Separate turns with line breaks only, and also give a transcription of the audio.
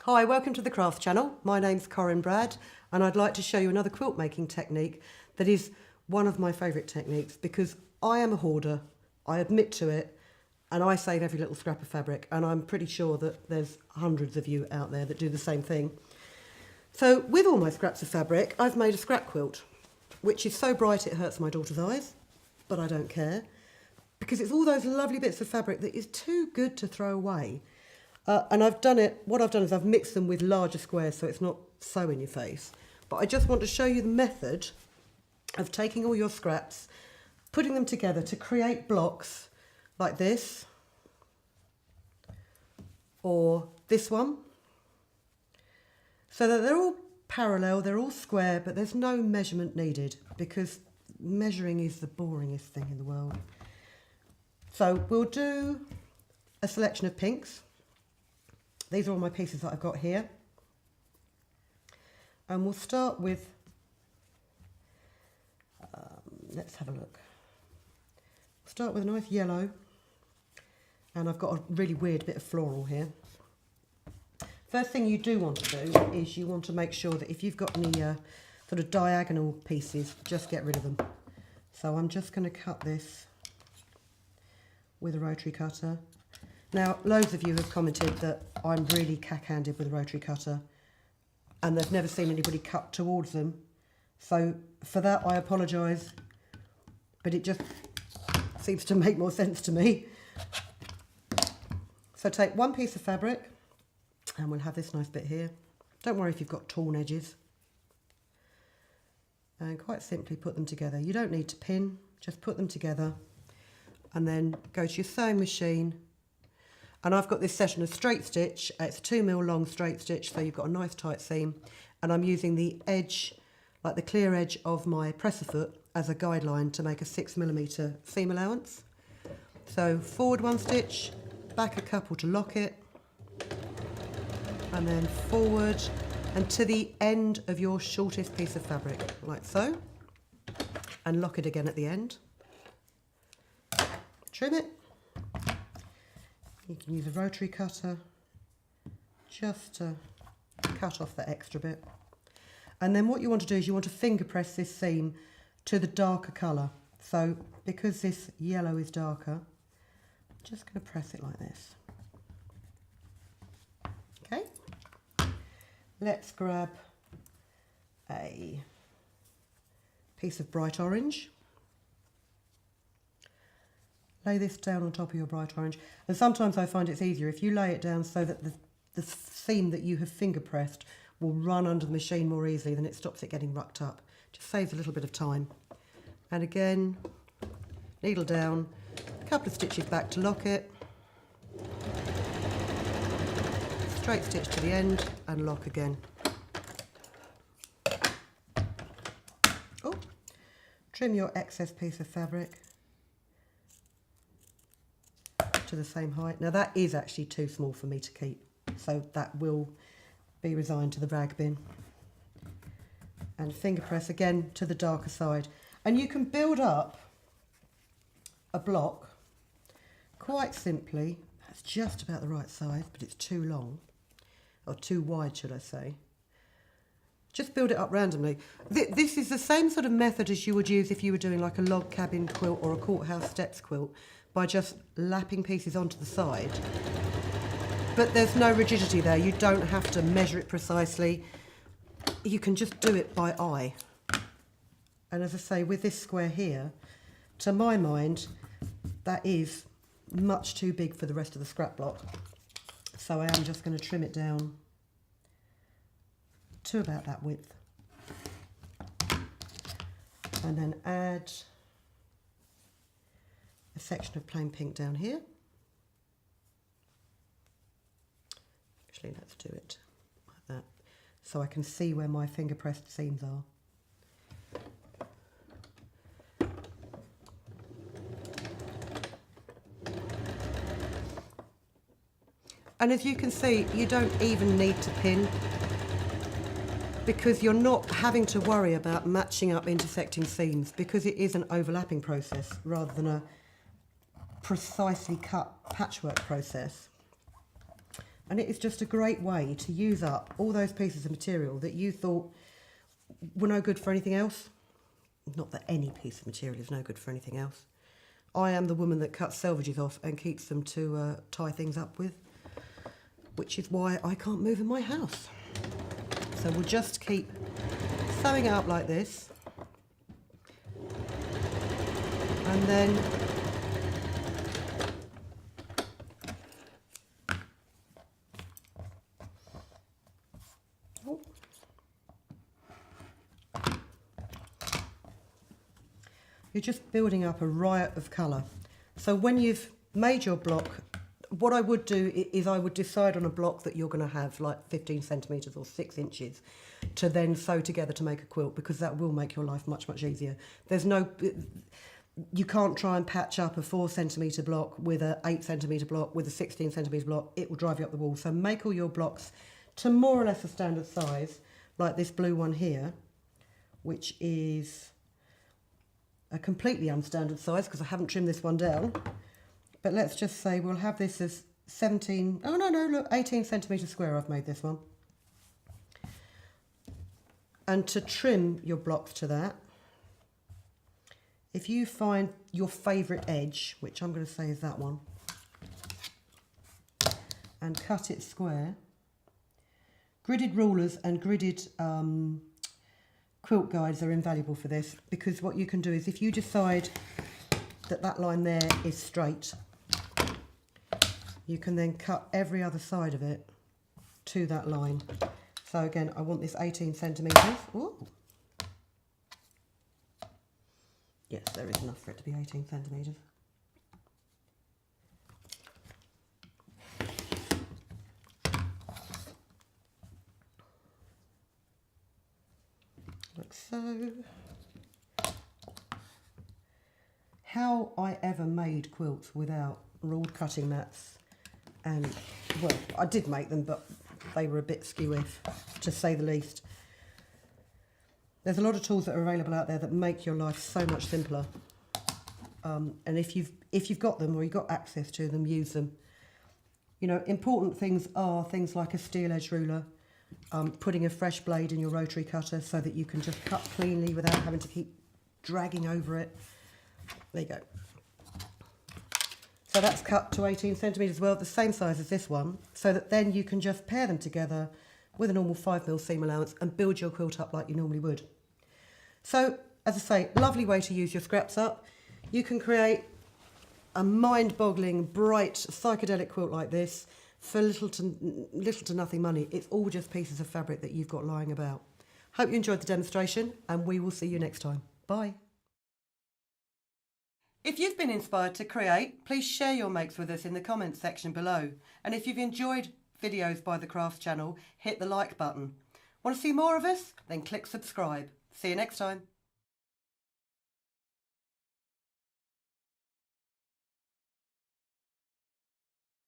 Hi, welcome to the Craft Channel. My name's Corinne Brad and I'd like to show you another quilt making technique that is one of my favourite techniques because I am a hoarder, I admit to it, and I save every little scrap of fabric, and I'm pretty sure that there's hundreds of you out there that do the same thing. So with all my scraps of fabric, I've made a scrap quilt, which is so bright it hurts my daughter's eyes, but I don't care because it's all those lovely bits of fabric that is too good to throw away. And what I've done is I've mixed them with larger squares so it's not so in your face. But I just want to show you the method of taking all your scraps, putting them together to create blocks like this, or this one, so that they're all parallel, they're all square, but there's no measurement needed because measuring is the boringest thing in the world. So we'll do a selection of pinks. These are all my pieces that I've got here. And we'll start with, let's have a look. We'll start with a nice yellow. And I've got a really weird bit of floral here. First thing you do want to do is you want to make sure that if you've got any sort of diagonal pieces, just get rid of them. So I'm just going to cut this with a rotary cutter. Now, loads of you have commented that I'm really cack-handed with a rotary cutter and they've never seen anybody cut towards them. So for that, I apologise, but it just seems to make more sense to me. So take one piece of fabric and we'll have this nice bit here. Don't worry if you've got torn edges. And quite simply put them together. You don't need to pin, just put them together and then go to your sewing machine. And I've got this session of straight stitch. It's a 2mm long straight stitch, so you've got a nice tight seam. And I'm using the edge, like the clear edge of my presser foot as a guideline to make a 6mm seam allowance. So forward one stitch, back a couple to lock it, and then forward and to the end of your shortest piece of fabric, like so, and lock it again at the end. Trim it. You can use a rotary cutter just to cut off that extra bit. And then what you want to do is you want to finger press this seam to the darker colour. So because this yellow is darker, I'm just going to press it like this. Okay. Let's grab a piece of bright orange. Lay this down on top of your bright orange. And sometimes I find it's easier if you lay it down so that the seam that you have finger pressed will run under the machine more easily, then it stops it getting rucked up. Just saves a little bit of time. And again, needle down, a couple of stitches back to lock it. Straight stitch to the end and lock again. Oh, trim your excess piece of fabric to the same height. Now that is actually too small for me to keep, so that will be resigned to the rag bin. And finger press again to the darker side. And you can build up a block quite simply. That's just about the right size, but it's too long, or too wide should I say. Just build it up randomly. This is the same sort of method as you would use if you were doing like a log cabin quilt or a courthouse steps quilt, by just lapping pieces onto the side. But there's no rigidity there. You don't have to measure it precisely. You can just do it by eye. And as I say, with this square here, to my mind, that is much too big for the rest of the scrap block. So I am just going to trim it down to about that width. And then add a section of plain pink down here. Actually, let's do it like that, so I can see where my finger pressed seams are. And as you can see, you don't even need to pin because you're not having to worry about matching up intersecting seams because it is an overlapping process rather than a precisely cut patchwork process. And it is just a great way to use up all those pieces of material that you thought were no good for anything else. Not that any piece of material is no good for anything else. I am the woman that cuts selvages off and keeps them to tie things up with, which is why I can't move in my house. So we'll just keep sewing it up like this. And then you're just building up a riot of colour. So when you've made your block, what I would do is I would decide on a block that you're going to have like 15 centimetres or 6 inches to then sew together to make a quilt, because that will make your life much, much easier. There's no... You can't try and patch up a 4 centimetre block with an 8 centimetre block with a 16 centimetre block. It will drive you up the wall. So make all your blocks to more or less a standard size, like this blue one here, which is a completely unstandard size because I haven't trimmed this one down. But let's just say we'll have this as 17, oh no, look, 18 centimetre square I've made this one. And to trim your blocks to that, if you find your favourite edge, which I'm going to say is that one, and cut it square, gridded rulers and gridded quilt guides are invaluable for this, because what you can do is if you decide that that line there is straight, you can then cut every other side of it to that line. So again, I want this 18 centimetres. Ooh. Yes, there is enough for it to be 18 centimetres. Like so. How I ever made quilts without ruled cutting mats, and well, I did make them, but they were a bit skew-if, to say the least. There's a lot of tools that are available out there that make your life so much simpler. And if you've got them or you've got access to them, use them. You know, important things are things like a steel edge ruler, putting a fresh blade in your rotary cutter so that you can just cut cleanly without having to keep dragging over it. There you go. So that's cut to 18 centimetres as well, the same size as this one, so that then you can just pair them together with a normal 5mm seam allowance and build your quilt up like you normally would. So, as I say, lovely way to use your scraps up. You can create a mind-boggling, bright, psychedelic quilt like this for little to nothing money. It's all just pieces of fabric that you've got lying about. Hope you enjoyed the demonstration, and we will see you next time. Bye. If you've been inspired to create, please share your makes with us in the comments section below. And if you've enjoyed videos by the Crafts channel, hit the like button. Want to see more of us? Then click subscribe. See you next time.